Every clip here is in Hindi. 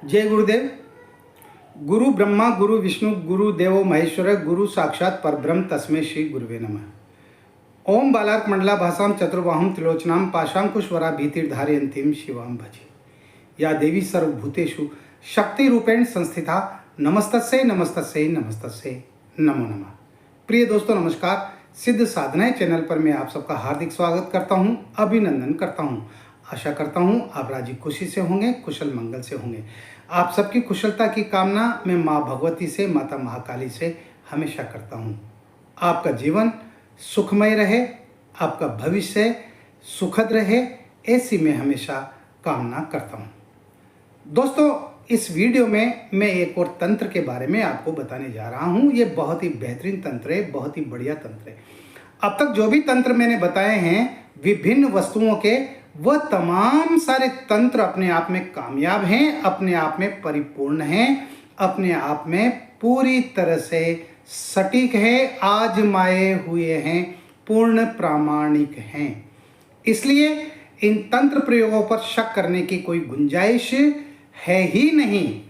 जय गुरुदेव। गुरु ब्रह्मा गुरु विष्णु गुरु देवो महेश्वर गुरु साक्षात परब्रह्म तस्मै श्री गुरुवे नमः। ओम बालार्क मंडला भासाम चतुर्बाहुम त्रिलोचनाम पाशांकुशवरा भीतिर्धारयन्तीम शिवाम भजे। या देवी सर्वभूतेषु शक्ति रूपेण संस्थिता नमस्तस्यै नमस्तस्यै नमस्तस्यै नमो नमः। प्रिय दोस्तों नमस्कार। सिद्ध साधनाएं चैनल पर मैं आप सबका हार्दिक स्वागत करता हूं, अभिनंदन करता हूं। आशा करता हूं आप राजी खुशी से होंगे, कुशल मंगल से होंगे। आप सबकी कुशलता की कामना मैं माँ भगवती से, माता महाकाली से हमेशा करता हूं। आपका जीवन सुखमय रहे, आपका भविष्य सुखद रहे, ऐसी मैं हमेशा कामना करता हूं। दोस्तों इस वीडियो में मैं एक और तंत्र के बारे में आपको बताने जा रहा हूं। ये बहुत ही बेहतरीन तंत्र है, बहुत ही बढ़िया तंत्र है। अब तक जो भी तंत्र मैंने बताए हैं विभिन्न वस्तुओं के, वह तमाम सारे तंत्र अपने आप में कामयाब हैं, अपने आप में परिपूर्ण हैं, अपने आप में पूरी तरह से सटीक है, आजमाए हुए हैं, पूर्ण प्रामाणिक हैं। इसलिए इन तंत्र प्रयोगों पर शक करने की कोई गुंजाइश है ही नहीं।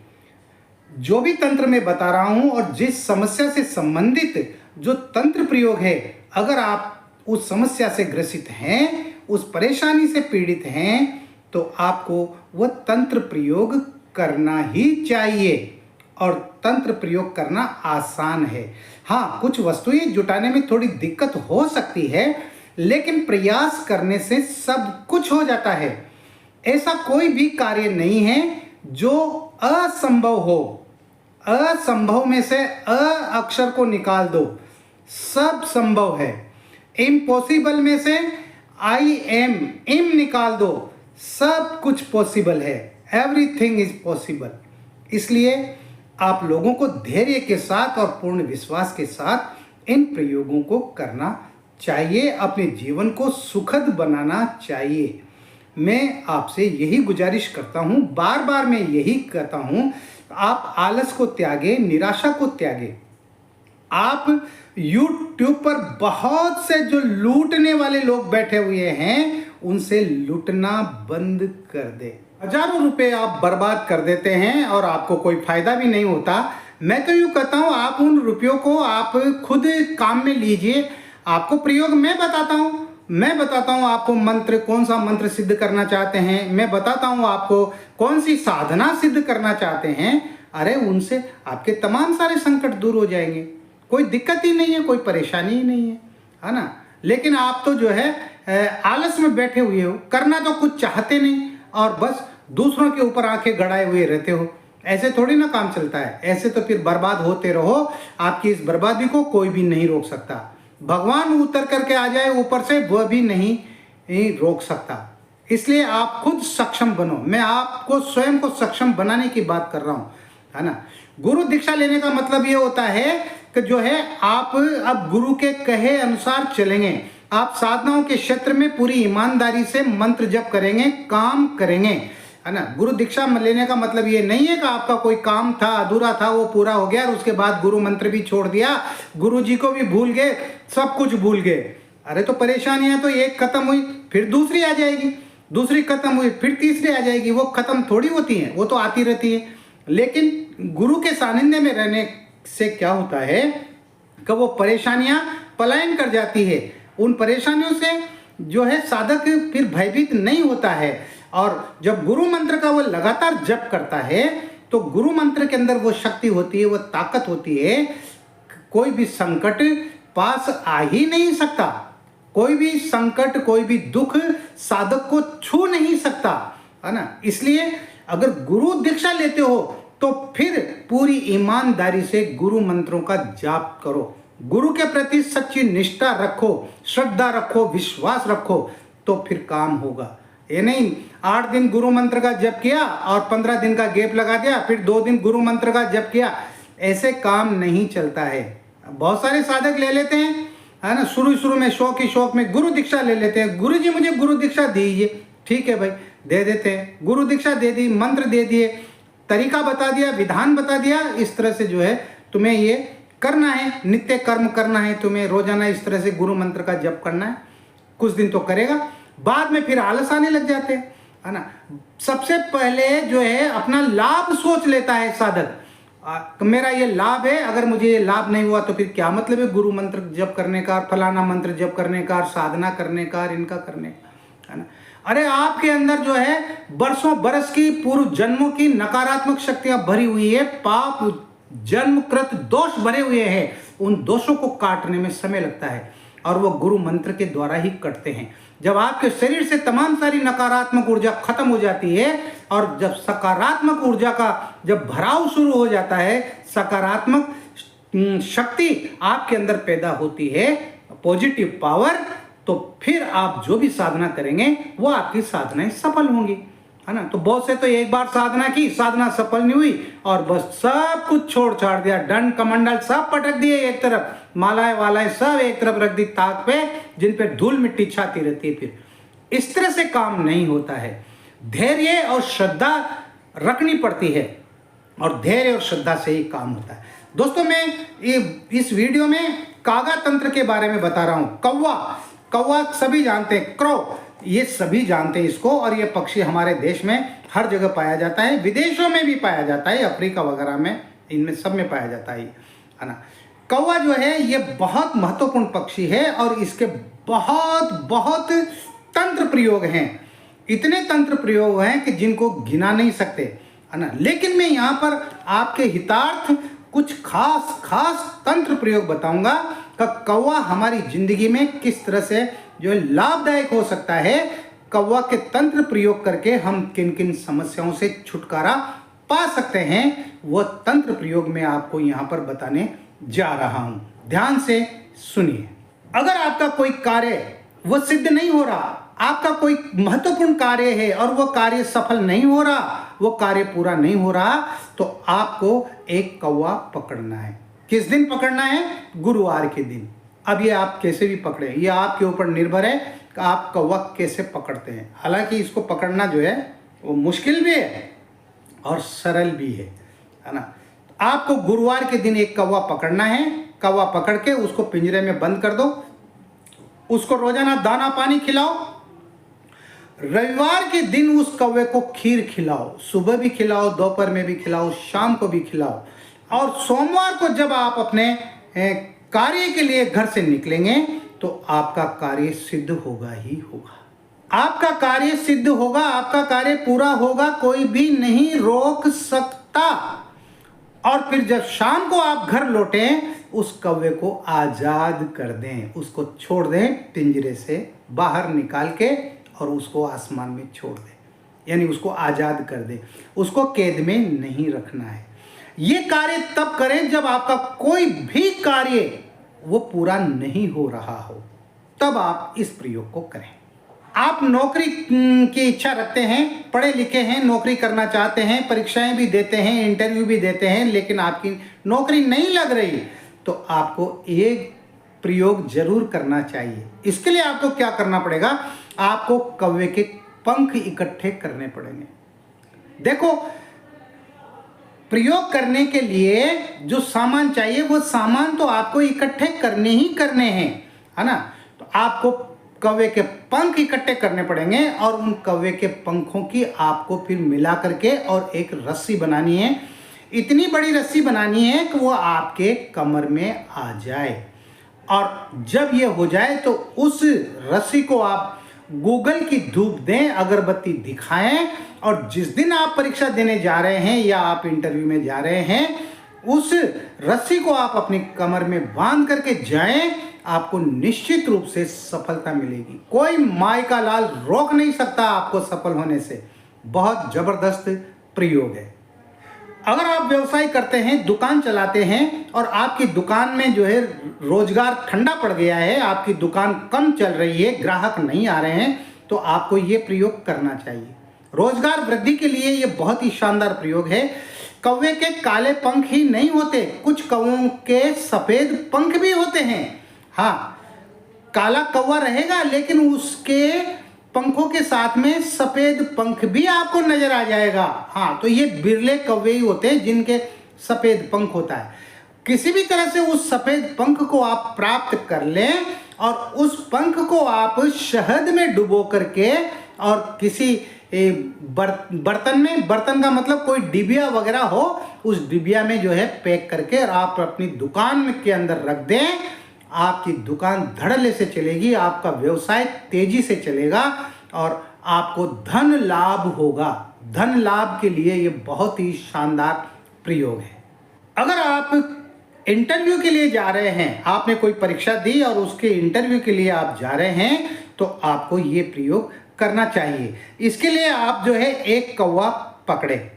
जो भी तंत्र मैं बता रहा हूं और जिस समस्या से संबंधित जो तंत्र प्रयोग है, अगर आप उस समस्या से ग्रसित हैं, उस परेशानी से पीड़ित हैं, तो आपको वह तंत्र प्रयोग करना ही चाहिए। और तंत्र प्रयोग करना आसान है। हाँ, कुछ वस्तुएं जुटाने में थोड़ी दिक्कत हो सकती है, लेकिन प्रयास करने से सब कुछ हो जाता है। ऐसा कोई भी कार्य नहीं है जो असंभव हो। असंभव में से अ अक्षर को निकाल दो, सब संभव है। इम्पॉसिबल में से आई एम इम निकाल दो, सब कुछ पॉसिबल है। Everything is possible. इसलिए आप लोगों को धैर्य के साथ और पूर्ण विश्वास के साथ इन प्रयोगों को करना चाहिए, अपने जीवन को सुखद बनाना चाहिए। मैं आपसे यही गुजारिश करता हूं, बार बार मैं यही कहता हूं, आप आलस को त्यागे, निराशा को त्यागे। आप YouTube पर बहुत से जो लूटने वाले लोग बैठे हुए हैं, उनसे लूटना बंद कर दे। हजारों रुपए आप बर्बाद कर देते हैं और आपको कोई फायदा भी नहीं होता। मैं तो यूँ कहता हूँ, आप उन रुपयों को आप खुद काम में लीजिए। आपको प्रयोग मैं बताता हूँ आपको मंत्र, कौन सा मंत्र सिद्ध करना चाहते हैं, मैं बताता हूँ आपको कौन सी साधना सिद्ध करना चाहते हैं। अरे उनसे आपके तमाम सारे संकट दूर हो जाएंगे। कोई दिक्कत ही नहीं है, कोई परेशानी ही नहीं है ना। लेकिन आप तो जो है आलस में बैठे हुए हो, करना तो कुछ चाहते नहीं और बस दूसरों के ऊपर आंखें गड़ाए हुए रहते हो। ऐसे थोड़ी ना काम चलता है। ऐसे तो फिर बर्बाद होते रहो। आपकी इस बर्बादी को कोई भी नहीं रोक सकता। भगवान उतर करके आ जाए ऊपर से, वह भी नहीं रोक सकता। इसलिए आप खुद सक्षम बनो। मैं आपको स्वयं को सक्षम बनाने की बात कर रहा हूँ, है ना। गुरु दीक्षा लेने का मतलब ये होता है कि जो है आप अब गुरु के कहे अनुसार चलेंगे। आप साधनाओं के क्षेत्र में पूरी ईमानदारी से मंत्र जप करेंगे, काम करेंगे, है ना। गुरु दीक्षा लेने का मतलब ये नहीं है कि आपका कोई काम था, अधूरा था, वो पूरा हो गया और उसके बाद गुरु मंत्र भी छोड़ दिया, गुरु जी को भी भूल गए, सब कुछ भूल गए। अरे तो परेशानियां तो एक खत्म हुई फिर दूसरी आ जाएगी, दूसरी खत्म हुई फिर तीसरी आ जाएगी। वो खत्म थोड़ी होती हैं, वो तो आती रहती है। लेकिन गुरु के सानिध्य में रहने से क्या होता है कि वो परेशानियां पलायन कर जाती है। उन परेशानियों से जो है साधक फिर भयभीत नहीं होता है। और जब गुरु मंत्र का वो लगातार जप करता है, तो गुरु मंत्र के अंदर वो शक्ति होती है, वो ताकत होती है। कोई भी संकट पास आ ही नहीं सकता। कोई भी संकट, कोई भी दुख साधक को छू नहीं सकता, है ना। इसलिए अगर गुरु दीक्षा लेते हो तो फिर पूरी ईमानदारी से गुरु मंत्रों का जाप करो। गुरु के प्रति सच्ची निष्ठा रखो, श्रद्धा रखो, विश्वास रखो, तो फिर काम होगा। ये नहीं 8 दिन गुरु मंत्र का जप किया और 15 दिन का गैप लगा दिया, फिर 2 दिन गुरु मंत्र का जप किया, ऐसे काम नहीं चलता है। बहुत सारे साधक ले लेते हैं, है ना, शुरू में शौक में गुरु दीक्षा ले लेते हैं। गुरु जी मुझे गुरु दीक्षा दीजिए, ठीक है भाई, दे देते हैं। गुरु दीक्षा दे दी, मंत्र दे दिए, तरीका बता दिया, विधान बता दिया, इस तरह से जो है तुम्हें ये करना है, नित्य कर्म करना है, तुम्हें रोजाना इस तरह से गुरु मंत्र का जप करना है। कुछ दिन तो करेगा, बाद में फिर आलस आने लग जाते हैं। है ना। सबसे पहले जो है अपना लाभ सोच लेता है साधक, मेरा ये लाभ है, अगर मुझे ये लाभ नहीं हुआ तो फिर क्या मतलब है गुरु मंत्र जप करने का, फलाना मंत्र जप करने का, साधना करने का, इनका करने का, है ना। अरे आपके अंदर जो है बरसों बरस की पूर्व जन्मों की नकारात्मक शक्तियां भरी हुई है, पाप जन्मकृत दोष भरे हुए हैं, उन दोषों को काटने में समय लगता है और वो गुरु मंत्र के द्वारा ही कटते हैं। जब आपके शरीर से तमाम सारी नकारात्मक ऊर्जा खत्म हो जाती है और जब सकारात्मक ऊर्जा का जब भराव शुरू हो जाता है, सकारात्मक शक्ति आपके अंदर पैदा होती है, पॉजिटिव पावर, तो फिर आप जो भी साधना करेंगे वो आपकी साधनाएं सफल होंगी, है ना। तो बहुत से तो एक बार साधना की, साधना सफल नहीं हुई और बस सब कुछ छोड़ छाड़ दिया, दंड कमंडल सब पटक दिए एक तरफ, मालाएं वालाएं सब एक तरफ रख दी ताक पे, जिन पे धूल मिट्टी छाती रहती है। फिर इस तरह से काम नहीं होता है, धैर्य और श्रद्धा रखनी पड़ती है और धैर्य और श्रद्धा से ही काम होता है। दोस्तों मैं इस वीडियो में कागा तंत्र के बारे में बता रहा हूं। कौवा सभी जानते हैं, क्रो ये सभी जानते हैं इसको, और ये पक्षी हमारे देश में हर जगह पाया जाता है, विदेशों में भी पाया जाता है, अफ्रीका वगैरह में, इनमें सब में पाया जाता है ना। कौवा जो है ये बहुत महत्वपूर्ण पक्षी है और इसके बहुत बहुत तंत्र प्रयोग हैं, इतने तंत्र प्रयोग हैं कि जिनको गिना नहीं सकते, है ना। लेकिन मैं यहाँ पर आपके हितार्थ कुछ खास तंत्र प्रयोग बताऊंगा कि कौवा हमारी जिंदगी में किस तरह से जो है लाभदायक हो सकता है। कौवा के तंत्र प्रयोग करके हम किन किन समस्याओं से छुटकारा पा सकते हैं, वह तंत्र प्रयोग मैं आपको यहाँ पर बताने जा रहा हूँ। ध्यान से सुनिए। अगर आपका कोई कार्य वो सिद्ध नहीं हो रहा, आपका कोई महत्वपूर्ण कार्य है और वो कार्य सफल नहीं हो रहा, वो कार्य पूरा नहीं हो रहा, तो आपको एक कौवा पकड़ना है। किस दिन पकड़ना है? गुरुवार के दिन। अब ये आप कैसे भी पकड़े, ये आपके ऊपर निर्भर है कि आप कौवा कैसे पकड़ते हैं। हालांकि इसको पकड़ना जो है वो मुश्किल भी है और सरल भी है ना। आपको गुरुवार के दिन एक कौवा पकड़ना है। कौवा पकड़ के उसको पिंजरे में बंद कर दो, उसको रोजाना दाना पानी खिलाओ। रविवार के दिन उस कौवे को खीर खिलाओ, सुबह भी खिलाओ, दोपहर में भी खिलाओ, शाम को भी खिलाओ। और सोमवार को जब आप अपने कार्य के लिए घर से निकलेंगे तो आपका कार्य सिद्ध होगा ही होगा। आपका कार्य सिद्ध होगा, आपका कार्य पूरा होगा, कोई भी नहीं रोक सकता। और फिर जब शाम को आप घर लौटें, उस कौवे को आजाद कर दें, उसको छोड़ दें पिंजरे से बाहर निकाल के और उसको आसमान में छोड़ दें, यानी उसको आजाद कर दें, उसको कैद में नहीं रखना है। ये कार्य तब करें जब आपका कोई भी कार्य वो पूरा नहीं हो रहा हो, तब आप इस प्रयोग को करें। आप नौकरी की इच्छा रखते हैं, पढ़े लिखे हैं, नौकरी करना चाहते हैं, परीक्षाएं भी देते हैं, इंटरव्यू भी देते हैं, लेकिन आपकी नौकरी नहीं लग रही, तो आपको एक प्रयोग जरूर करना चाहिए। इसके लिए आपको क्या करना पड़ेगा? आपको कौवे के पंख इकट्ठे करने पड़ेंगे। देखो, प्रयोग करने के लिए जो सामान चाहिए वो सामान तो आपको इकट्ठे करने ही करने हैं, है ना। तो आपको कौवे के पंख इकट्ठे करने पड़ेंगे और उन कौवे के पंखों की आपको फिर मिला करके और एक रस्सी बनानी है। इतनी बड़ी रस्सी बनानी है कि वो आपके कमर में आ जाए, और जब ये हो जाए तो उस रस्सी को आप गूगल की धूप दें, अगरबत्ती दिखाएं, और जिस दिन आप परीक्षा देने जा रहे हैं या आप इंटरव्यू में जा रहे हैं, उस रस्सी को आप अपनी कमर में बांध करके जाएं, आपको निश्चित रूप से सफलता मिलेगी। कोई माई का लाल रोक नहीं सकता आपको सफल होने से। बहुत जबरदस्त प्रयोग है। अगर आप व्यवसाय करते हैं, दुकान चलाते हैं और आपकी दुकान में जो है रोजगार ठंडा पड़ गया है, आपकी दुकान कम चल रही है, ग्राहक नहीं आ रहे हैं, तो आपको ये प्रयोग करना चाहिए। रोजगार वृद्धि के लिए ये बहुत ही शानदार प्रयोग है। कौवे के काले पंख ही नहीं होते, कुछ कौवों के सफेद पंख भी होते हैं। हाँ, काला कौवा रहेगा लेकिन उसके पंखों के साथ में सफेद पंख भी आपको नजर आ जाएगा। हाँ, तो ये बिरले कौवे ही होते हैं जिनके सफेद पंख होता है। किसी भी तरह से उस सफेद पंख को आप प्राप्त कर लें और उस पंख को आप शहद में डुबो करके और किसी बर्तन में, बर्तन का मतलब कोई डिबिया वगैरह हो, उस डिबिया में जो है पैक करके और आप अपनी दुकान के अंदर रख दें। आपकी दुकान धड़ल्ले से चलेगी, आपका व्यवसाय तेजी से चलेगा और आपको धन लाभ होगा। धन लाभ के लिए ये बहुत ही शानदार प्रयोग है। अगर आप इंटरव्यू के लिए जा रहे हैं, आपने कोई परीक्षा दी और उसके इंटरव्यू के लिए आप जा रहे हैं, तो आपको ये प्रयोग करना चाहिए। इसके लिए आप जो है एक कौवा पकड़े,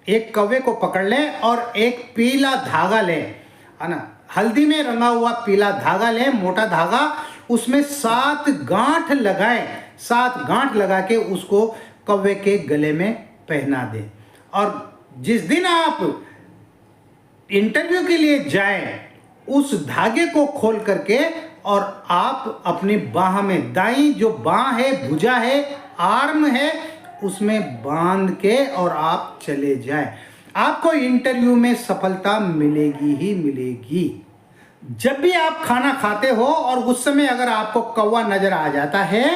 एक कौवे को पकड़ लें और एक पीला धागा लें, है ना, हल्दी में रंगा हुआ पीला धागा लें, मोटा धागा, उसमें 7 गांठ लगाएं। 7 गांठ लगा के उसको कौवे के गले में पहना दें और जिस दिन आप इंटरव्यू के लिए जाएं, उस धागे को खोल करके और आप अपनी बाह में, दाईं जो बाह है, भुजा है, आर्म है, उसमें बांध के और आप चले जाएं। आपको इंटरव्यू में सफलता मिलेगी ही मिलेगी। जब भी आप खाना खाते हो और उस समय अगर आपको कौवा नजर आ जाता है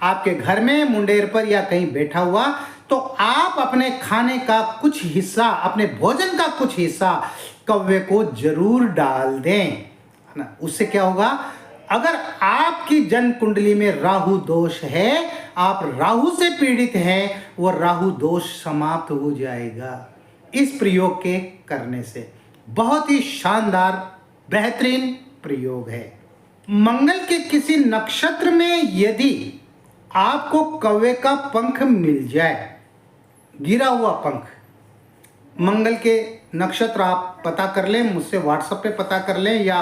आपके घर में मुंडेर पर या कहीं बैठा हुआ, तो आप अपने खाने का कुछ हिस्सा, अपने भोजन का कुछ हिस्सा कौवे को जरूर डाल दें, है ना। उससे क्या होगा, अगर आपकी जन्म कुंडली में राहु दोष है, आप राहु से पीड़ित हैं, वो राहु दोष समाप्त हो जाएगा इस प्रयोग के करने से। बहुत ही शानदार बेहतरीन प्रयोग है। मंगल के किसी नक्षत्र में यदि आपको कौवे का पंख मिल जाए, गिरा हुआ पंख, मंगल के नक्षत्र आप पता कर लें, मुझसे व्हाट्सएप पे पता कर लें या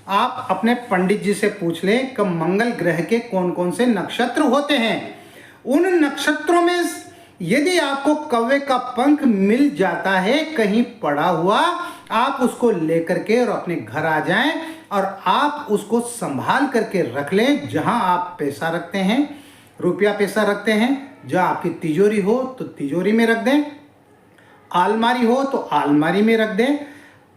आप अपने पंडित जी से पूछ लें कि मंगल ग्रह के कौन कौन से नक्षत्र होते हैं। उन नक्षत्रों में यदि आपको कौवे का पंख मिल जाता है कहीं पड़ा हुआ, आप उसको लेकर के और अपने घर आ जाएं और आप उसको संभाल करके रख लें। जहां आप पैसा रखते हैं, रुपया पैसा रखते हैं, जहां आपकी तिजोरी हो तो तिजोरी में रख दें, अलमारी हो तो अलमारी में रख दें।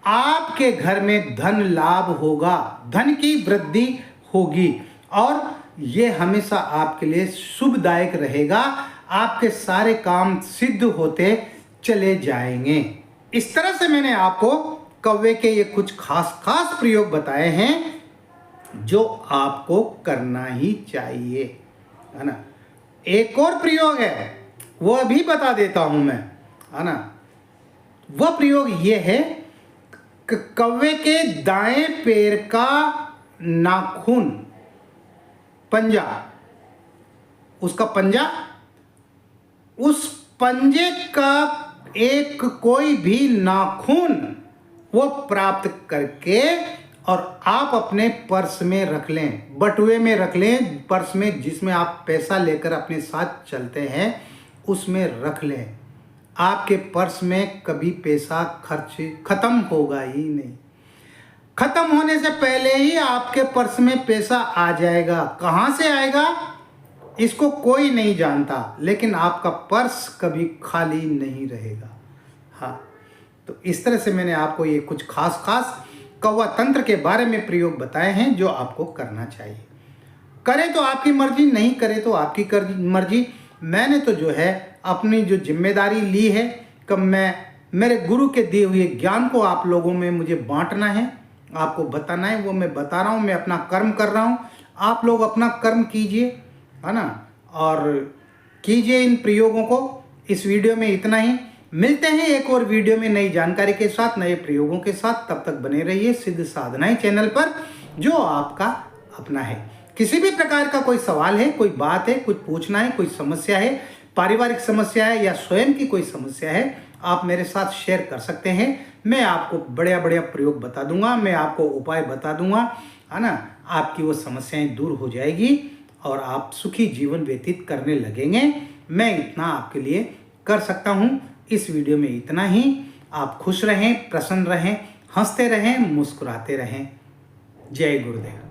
आपके घर में धन लाभ होगा, धन की वृद्धि होगी और ये हमेशा आपके लिए शुभदायक रहेगा। आपके सारे काम सिद्ध होते चले जाएंगे। इस तरह से मैंने आपको कौवे के ये कुछ खास प्रयोग बताए हैं जो आपको करना ही चाहिए, है ना। एक और प्रयोग है, वो भी बता देता हूं मैं, है ना। वह प्रयोग ये है कि कौवे के दाएं पैर का नाखून, पंजा, उसका पंजा, उस पंजे का एक कोई भी नाखून वो प्राप्त करके और आप अपने पर्स में रख लें, बटुए में रख लें, पर्स में जिसमें आप पैसा लेकर अपने साथ चलते हैं उसमें रख लें। आपके पर्स में कभी पैसा खर्च खत्म होगा ही नहीं। खत्म होने से पहले ही आपके पर्स में पैसा आ जाएगा। कहाँ से आएगा इसको कोई नहीं जानता, लेकिन आपका पर्स कभी खाली नहीं रहेगा। हाँ, तो इस तरह से मैंने आपको ये कुछ खास कौवा तंत्र के बारे में प्रयोग बताए हैं जो आपको करना चाहिए। करें तो आपकी मर्जी, नहीं करें तो आपकी मर्जी। मैंने तो जो है अपनी जो जिम्मेदारी ली है कि मैं मेरे गुरु के दिए हुए ज्ञान को आप लोगों में मुझे बांटना है, आपको बताना है, वो मैं बता रहा हूँ। मैं अपना कर्म कर रहा हूँ, आप लोग अपना कर्म कीजिए, है ना, और कीजिए इन प्रयोगों को। इस वीडियो में इतना ही। मिलते हैं एक और वीडियो में नई जानकारी के साथ, नए प्रयोगों के साथ। तब तक बने रहिए सिद्ध साधनाएं चैनल पर, जो आपका अपना है। किसी भी प्रकार का कोई सवाल है, कोई बात है, कुछ पूछना है, कोई समस्या है, पारिवारिक समस्या है या स्वयं की कोई समस्या है, आप मेरे साथ शेयर कर सकते हैं। मैं आपको बढ़िया प्रयोग बता दूंगा, मैं आपको उपाय बता दूंगा, है ना। आपकी वो समस्याएं दूर हो जाएगी और आप सुखी जीवन व्यतीत करने लगेंगे। मैं इतना आपके लिए कर सकता हूँ। इस वीडियो में इतना ही। आप खुश रहें, प्रसन्न रहें, हंसते रहें, मुस्कुराते रहें। जय गुरुदेव।